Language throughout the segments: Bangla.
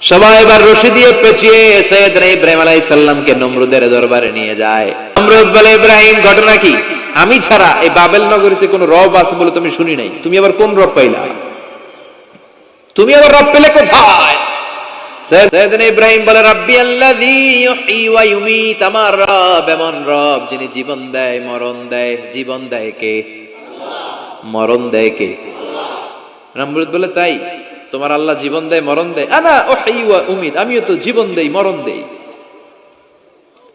সবাই এবার রশি দিয়ে পেঁচিয়ে সাইয়েদনা ইব্রাহিম আলাইহিস সালামকে নমরুদের দরবারে নিয়ে যায়। নমরুদ বলে, ইব্রাহিম ঘটনা কি? আমি ছাড়া এই বাবেল নগরীতে কোন রব আছে বলে তুমি শুনি নাই, তুমি আবার কোন রব পাইলা? তুমি আবার রব পেলে কোথায়? সাইয়েদনা ইব্রাহিম বলে, রাব্বি আল্লাযী ইউহয়ী ওয়া ইউমীত, আমার রব এমন রব যিনি জীবন দেয় মরণ দেয়। জীবন দেয় কে? আল্লাহ। মরণ দেয় কে? আল্লাহ। নমরুদ বলে, তাই তোমার আল্লাহ জীবন দেয় মরণ দেয়? আনা উহয়ী ওয়া উমীত, আমিও তো জীবন দেই মরণ দেই।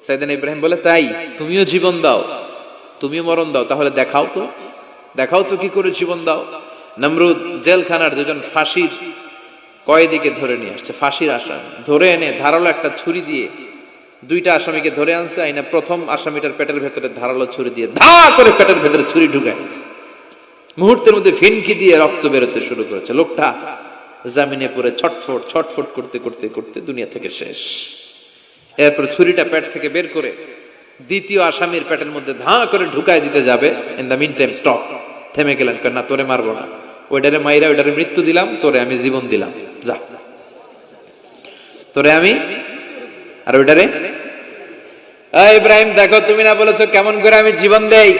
সাইয়েদনা ইব্রাহিম বলে, তাই তুমিও জীবন দাও তুমিও মরণ দাও, তাহলে দেখাও তো কি করে জীবন দাও। নমরুদ জেলখানার দুজন ফাঁসির কয়েদিকে ধরে নিয়ে আসছে, ফাঁসির আসামি ধরে এনে ধারালো একটা ছুরি দিয়ে দুইটা আসামিকে ধরে আনছে। আইনা প্রথম আসামিটার পেটের ভেতরে ধারালো ছুরি দিয়ে ধা করে পেটের ভেতরে ছুরি ঢুকাইছে। মুহূর্তের মধ্যে ফিনকি দিয়ে রক্ত বেরোতে শুরু করেছে। লোকটা জামিনে পড়ে ছটফট করতে করতে করতে দুনিয়া থেকে শেষ। এরপর ছুরিটা পেট থেকে বের করে দ্বিতীয় আসামির পেটের মধ্যে ধা করে ঢুকাই দিতে যাবে। In the meantime stop, থেমে গেলেন, না তোরে মারবো না, ওইটারে মাইরা ওইটারে মৃত্যু দিলাম, তোরে আমি জীবন দিলাম, যা তোরে আমি আর ওইটারে। ইব্রাহিম দেখো, তুমি না বলেছো কেমন করে আমি জীবন দেই,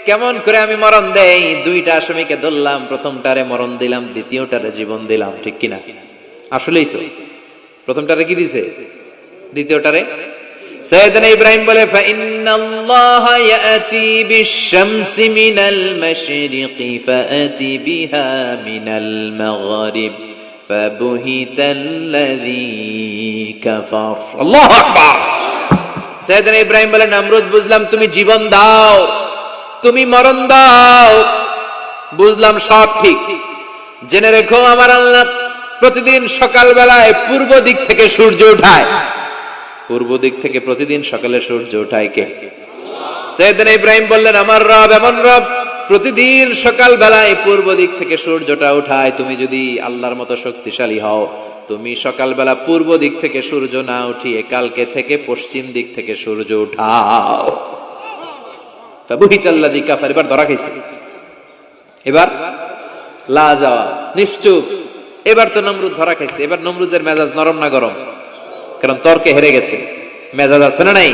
কেমন করে আমি মরণ দেই? দুইটা আসামিকে ধরলাম, প্রথমটারে মরণ দিলাম, দ্বিতীয়টারে জীবন দিলাম, ঠিক কিনা? আসলেই তো প্রথমটারে কি দিছে, দ্বিতীয়টারে। সাইয়েদনা ইব্রাহিম বলে, ফাইন্নাল্লাহা ইয়াতি বিশ-শামসি মিনাল মাশরিকি ফাআতি বিহা মিনাল মাগরিব ফাবুহিতাল্লাযী কাফার। আল্লাহু আকবার। সাইয়েদনা ইব্রাহিম বলে, নমরুদ বুঝলাম তুমি জীবন দাও, তুমি মরণ দাও, বুঝলাম সব ঠিক। জেনে রেখো, আমার আল্লাহ প্রতিদিন সকাল বেলায় পূর্ব দিক থেকে সূর্য উঠায়। পূর্ব দিক থেকে প্রতিদিন সকালে সূর্য উঠায় কে? সাইয়েদনা ইব্রাহিম বললেন, আমার রব এমন রব প্রতিদিন সকাল বেলায় পূর্ব দিক থেকে সূর্যটা উঠায়। তুমি যদি আল্লাহর মতো শক্তিশালী হও, তুমি সকালবেলা পূর্ব দিক থেকে সূর্য না উঠিয়ে কালকে থেকে পশ্চিম দিক থেকে সূর্য উঠাও। ফাবুহিতাল্লাযী কাফার। এবার ধরা খাইছে, এবার লা যাওয়া নিশ্চুপ। এবার তো নমরুদ ধরা খাইছে। এবার নমরুদের মেজাজ নরম না গরম? কারণ তর্কে হেরে গেছে, মেজাজ আছে না নাই?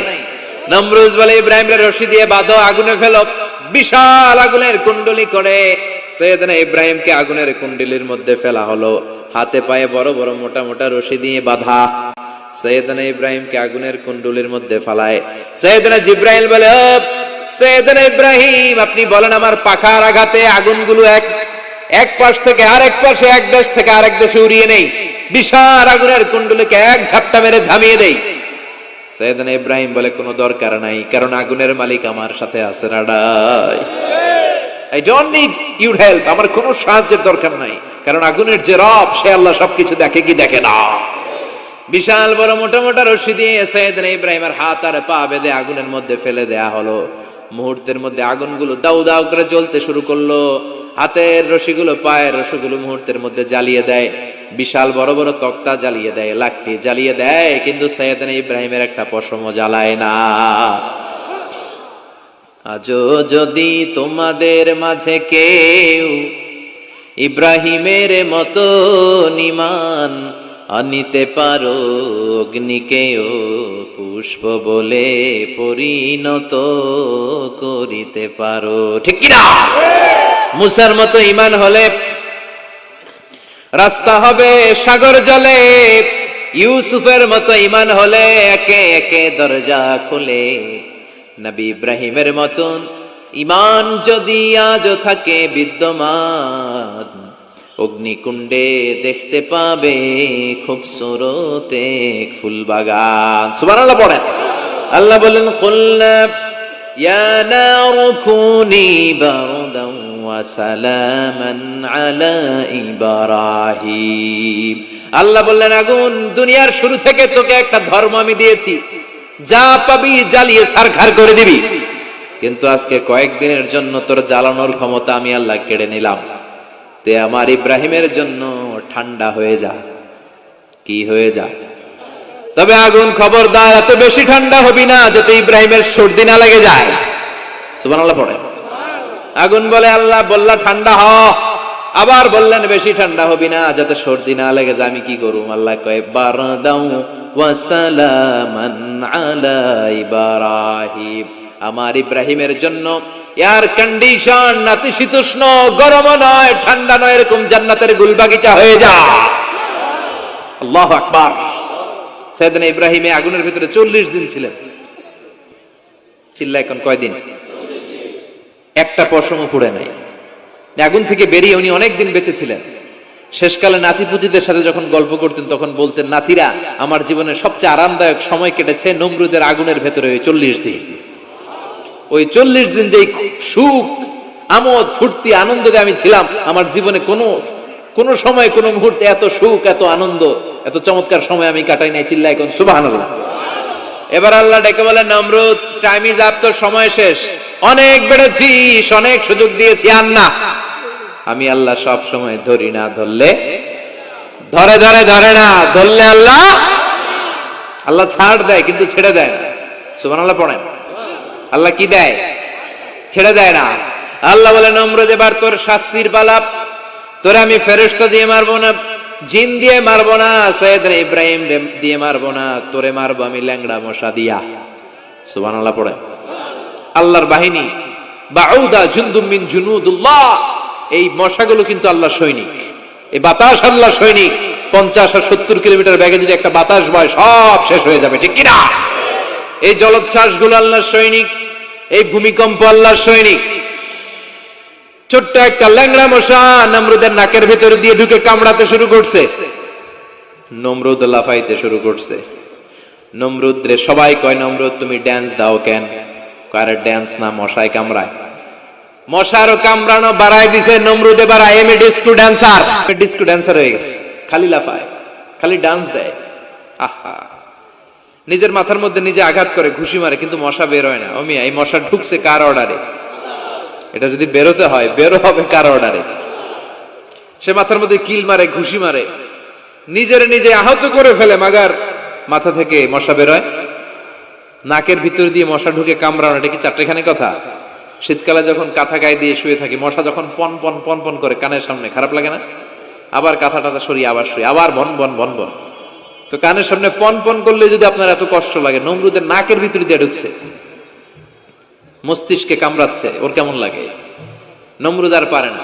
নমরুদ বলে, ইব্রাহিমের রশি দিয়ে বাঁধো, আগুনে ফেলো। বিশাল আগুনের কুণ্ডলি করে সাইয়েদনা ইব্রাহিমকে আগুনের কুণ্ডলির মধ্যে ফেলা হলো। হাতে পায়ে বড় বড় মোটা মোটা রশি দিয়ে বাঁধা। সাইয়েদনা ইব্রাহিমকে আগুনের কুণ্ডলির মধ্যে ফালায়। সাইয়েদনা জিব্রাইল বলে, সাইয়েদনা ইব্রাহিম আপনি বলেন, আমার পাখার আঘাতে আগুনগুলো এক পাশ থেকে আরেক পাশে, এক দেশ থেকে আরেক দেশে উড়িয়ে নেই, বিশাল আগুনের কুণ্ডলীকে এক ঝাপটা মেরে থামিয়ে দেই। সাইয়েদনা ইব্রাহিম বলে, কোনো দরকার নাই, কারণ আগুনের মালিক আমার সাথে আছে। রাডাই, I don't need your help, আমার কোনো সাহায্যের দরকার নাই, কারণ আগুনের যে রব সে আল্লাহ সবকিছু দেখে কি দেখে না। বিশাল বড় মোটা মোটা রশি দিয়ে সাইয়েদনা ইব্রাহিমের হাত আর পা বেঁধে আগুনের মধ্যে ফেলে দেয়া হলো। মুহূর্তের মধ্যে আগুনগুলো দাউ দাউ করে জ্বলতে শুরু করলো। হাতের রশিগুলো পায়ের রশিগুলো মুহূর্তের মধ্যে জ্বালিয়ে দেয়। বিশাল বড় বড় তক্তা জ্বালিয়ে দেয়, লাকড়ি জ্বালিয়ে দেয়, কিন্তু সাইয়েদনা ইব্রাহিমের একটা পশমও জ্বালায় না। আজও যদি তোমাদের মাঝে কেউ ইব্রাহিমের মতো ঈমান আনিতে পারো, অগ্নিকেও পুষ্প বলে পরিণত করিতে পারো, ঠিক কিনা? মুসার মতো ঈমান হলে রাস্তা হবে সাগর জলে। ইউসুফের মতো ঈমান হলে একে একে দরজা খুলে। নবী ইব্রাহিমের মতন ঈমান যদি আজও থাকে বিদ্যমান, অগ্নিকুণ্ডে দেখতে পাবে খুবসুরত এক ফুল বাগান। সুবহানাল্লাহ পড়েন। আল্লাহ বলেন, কুলনা ইয়া নারু কুনি বারদান ওয়া সালামান আলা ইব্রাহিম। আল্লাহ বললেন, আগুন, দুনিয়ার শুরু থেকে তোকে একটা ধর্ম আমি দিয়েছি, যা পাবি জ্বালিয়ে ছারখার করে দিবি, কিন্তু আজকে কয়েকদিনের জন্য তোর জ্বালানোর ক্ষমতা আমি আল্লাহ কেড়ে নিলাম। তে আমার ইব্রাহিমের জন্য ঠান্ডা হয়ে যা। কি হয়ে যা? তবে আগুন খবরদার এত বেশি ঠান্ডা হবি না যাতে ইব্রাহিমের সর্দি না লেগে যায়। সুবহানাল্লাহ পড়ে। আগুন বলে, আল্লাহ বললা ঠান্ডা হ, আবার বললেন বেশি ঠান্ডা হবি না, যাতে সর্দি না লেগে যায়। আমি কি করুম? আল্লাহ কয় বারদাউ ওয়া সালামান আলা ইব্রাহিম, আমার ইব্রাহিমের জন্য এয়ার কন্ডিশন, নাতিশীতোষ্ণ, গরম নয় ঠান্ডা নয়, এরকম জান্নাতের গুলবাগিচা হয়ে যা। আল্লাহু আকবার। সাইয়েদনা ইব্রাহিম আগুনের ভিতরে 40 দিন ছিলেন। চিল্লা এখন কয়দিন? একটা পশমও পুড়ে নাই। আগুন থেকে বেরিয়ে উনি অনেকদিন বেঁচে ছিলেন। শেষকালে নাতিপুতিদের সাথে যখন গল্প করতেন তখন বলতেন, নাতিরা, আমার জীবনের সবচেয়ে আরামদায়ক সময় কেটেছে নমরুদের আগুনের ভেতরে ওই 40 দিন। ওই 40 দিন যেই সুখ, আমোদ, ফুর্তি, আনন্দে আমি ছিলাম, আমার জীবনে কোন সময়, কোন মুহূর্তে এত সুখ, এত আনন্দ, এত চমৎকার সময় আমি কাটাই নাই। চিল্লা এখন সুবহানাল্লাহ। এবার আল্লাহ ডেকে বলেন, নমরুদ, টাইম ইজ আপ, তোর সময় শেষ। অনেক বেড়েছিস, অনেক সুযোগ দিয়েছি, আর না। আমি আল্লাহ সব সময় ধরি না, ধরলে ধরে না, ধরলে আল্লাহ ছাড় দেয়, কিন্তু ছেড়ে দেয় না। সুবহানাল্লাহ পড়েন। আল্লাহ কি দেয়? ছেড়ে দেয় না। আল্লাহ বলে, নমরুদ, এবার তোর শাস্তির পালা। তোরে আমি ফেরেশতা দিয়ে মারবো না, জিন দিয়ে মারবো না, সাইয়েদনা ইব্রাহিম দিয়ে মারবো না, তোরে মারবো আমি ল্যাংড়া মশা দিয়া। সুবহানাল্লাহ পড়ে। আল্লাহর বাহিনী, বাউদা জুনদুম মিন জুনুদুল্লাহ, এই মশাগুলো কিন্তু আল্লাহর সৈনিক। এই বাতাস আল্লাহর সৈনিক। 50 আর 70 কিলোমিটার বেগে যদি একটা বাতাস বয়, সব শেষ হয়ে যাবে, ঠিক কিনা? এই জলোচ্ছ্বাস গুলো আল্লাহর সৈনিক, এই ভূমিকম্প আল্লাহর সৈনিক। ছোট্ট একটা ল্যাংড়া মশা নমরুদের নাকের ভিতরে দিয়ে ঢুকে কামড়াতে শুরু করছে। নমরুদ লাফাইতে শুরু করছে। নমরুদ রে সবাই কয়, নমরুদ তুমি ড্যান্স দাও কেন? কারে ড্যান্স না, মশায় কামড়ায়। মশারও কামড়ানো বাড়াই দিছে। নমরুদ এবার I M A disco dancer, disco dancer হয়ে গেছে। খালি লাফায়, খালি ডান্স দেয়। আহা, নিজের মাথার মধ্যে নিজে আঘাত করে, ঘুষি মারে, কিন্তু মশা বের হয় না। ও মিয়া, এই মশা ঢুকছে কার অর্ডারে? এটা যদি বেরোতে হয়, বেরো হবে কার অর্ডারে? সে মাথার মধ্যে কিল মারে, ঘুষি মারে, নিজের নিজে আহত করে ফেলে, মাগার মাথা থেকে মশা বেরোয়। নাকের ভিতর দিয়ে মশা ঢুকে কামড়ানো, এটা কি চারটেখানি কথা? শীতকালে যখন কাঁথা গায়ে দিয়ে শুয়ে থাকি, মশা যখন পন পন পন পন করে কানের সামনে, খারাপ লাগে না? আবার কাঁথা টাথা সরিয়ে আবার শুয়ে, আবার বন বন বন বন। তো কানের সামনে পন পন করলে যদি আপনার এত কষ্ট লাগে, নমরুদের নাকের ভিতর দিয়ে ঢুকছে, মস্তিষ্কে কামড়াচ্ছে, ওর কেমন লাগে? নমরুদ আর পারে না,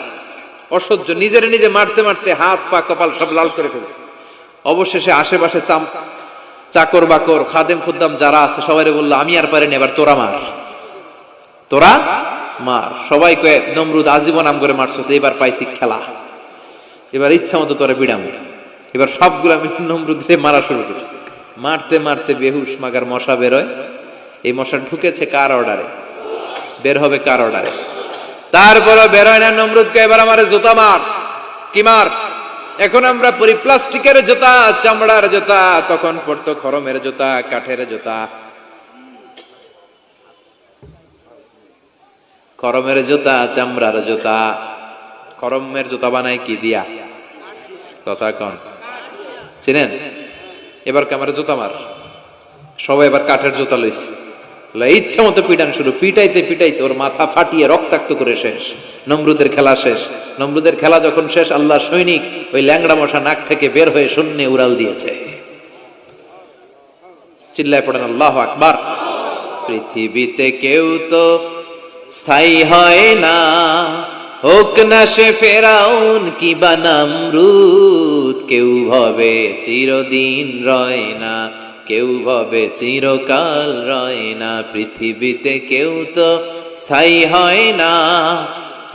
অসহ্য। নিজের নিজে মারতে মারতে হাত পা কপাল সব লাল করে ফেলছে। অবশেষে আশেপাশে চাকর বাকর, খাদেম খুদ্দাম যারা আছে সবাই বললো, আমি আর পারিনি, এবার তোরা মার, তোরা মার। সবাই কয়ে, নমরুদ আজীবন নাম করে মারছো, এবার পাইছি খেলা, এবার ইচ্ছা মতো তোরা বিড়াম। এবার সবগুলো আমি নমরুদে মারা শুরু করছি। মারতে মারতে বেহুশ, মাগার মশা বেরোয়। এই মশা ঢুকেছে কার অর্ডারে? বের হবে কার অর্ডারে? তারপরে বেরোয় না। নমরুদকে এবার আমার জুতা মার। কি মার? এখন আমরা পরি প্লাস্টিকের জুতা, চামড়ার জুতা, তখন পড়তো খরমের জুতা, কাঠের জুতা। খরমের জুতা, চামড়ার জুতা। খরমের জুতা বানায় কি দিয়া? কথা কন, চিনেন? এবার কামারে জুতা মার। সবাই এবার কাঠের জুতা লইছে, ইচ্ছা মতো পিটান শুরু। পিটাইতে পিটাইতে ওর মাথা ফাটিয়ে রক্তাক্ত করে শেষ। নমরুদের খেলা শেষ। নমরুদের খেলা যখন শেষ, আল্লাহর সৈনিক ওই ল্যাংড়া মশা নাক থেকে বের হয়ে শূন্যে উড়াল দিয়েছে। চিল্লায় পড়েন আল্লাহু আকবার। পৃথিবীতে কেউ তো স্থায়ী হয় না, হোক না সে ফেরাউন কিবা নমরুদ। কেউ ভাবে চিরদিন রয় না, কেউ ভাবে চিরকাল রয় না। পৃথিবীতে কেউ তো স্থায়ী হয় না,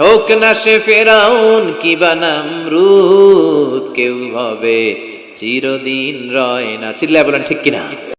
হোক না সে ফেরাউন কিবা নমরুদ। কেউ ভাবে চিরদিন রয় না। চিল্লায় বলেন ঠিক কিনা?